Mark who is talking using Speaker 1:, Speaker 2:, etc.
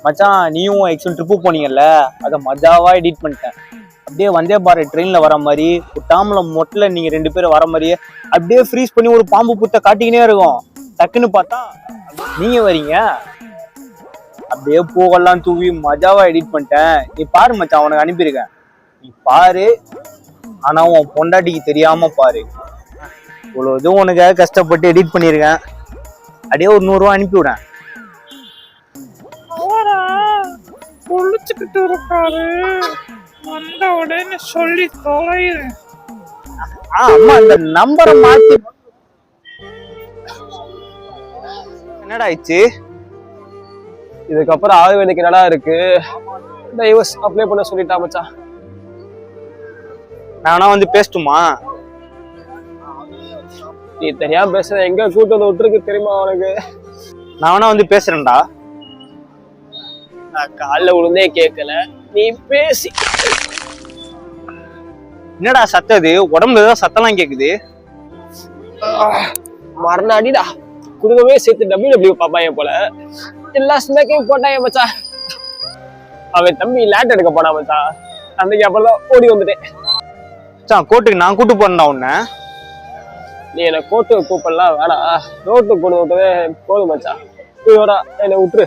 Speaker 1: மச்சான் நீயும் XL trip போனீங்கல்ல, அதை மஜாவா எடிட் பண்ணிட்டேன். அப்படியே வந்தே பாரு ட்ரெயின்ல வர மாதிரி ஒரு டாம்ல மொட்டில் நீங்க 2 பேரும் வர மாதிரியே அப்படியே ஃப்ரீஸ் பண்ணி ஒரு பாம்பு புத்த காட்டிக்கினே இருக்கும். டக்குன்னு பார்த்தா நீங்க வரீங்க. அப்படியே பூவெல்லாம் தூவி மஜாவா எடிட் பண்ணிட்டேன். நீ பாரு மச்சான், உனக்கு அனுப்பியிருக்கேன், நீ பாரு. ஆனா உன் பொண்டாட்டிக்கு தெரியாம பாரு. இவ்வளவு இதுவும் உனக்காக கஷ்டப்பட்டு எடிட் பண்ணியிருக்கேன். அப்படியே ஒரு 100 ரூபா அனுப்பிவிடேன்.
Speaker 2: குளிச்சுக்கிட்டு இருக்காரு, வந்த உடனே சொல்லி தொலைறேன்.
Speaker 1: அம்மா இந்த நம்பரை மாத்தி. என்னடா ஆயிடுச்சு?
Speaker 3: இதுக்கப்புறம் ஆக வேண்டியது என்னடா இருக்கு? டைவர்ஸ் அப்ளை பண்ண சொல்லிட்டா மச்சான்.
Speaker 1: நானா வந்து பேசட்டுமா?
Speaker 3: நீ தெரியாம பேசுற, எங்க கூட்டு வந்து விட்டுருக்கு தெரியுமா அவனுக்கு?
Speaker 1: நான் வேணா வந்து பேசுறேன்டா.
Speaker 3: நான் காலில் விழுந்தே கேட்கல, நீ பேசி.
Speaker 1: என்னடா சத்தது? உடம்புல ஏதாவது சத்தம்லாம் கேக்குது.
Speaker 3: மரணாடிடா, குடும்பமே சேர்த்து WWE பாப்பாங்க போல, எல்லா ஸ்மேக்கையும் போட்டாங்க மச்சான். அவன் தம்பி லேட் எடுக்க போனா மச்சான், அன்னைக்கு அப்புறம் ஓடி வந்துட்டேன்.
Speaker 1: கோர்ட்டுக்கு நான் கூட்டு போறேன்டா உன்ன.
Speaker 3: நீ என்ன கோர்ட்டு கூப்பிடலாம் வேணாம், ரோட்டு கொண்டு விட்டதே போதும் மச்சான். என்னை விட்டுரு.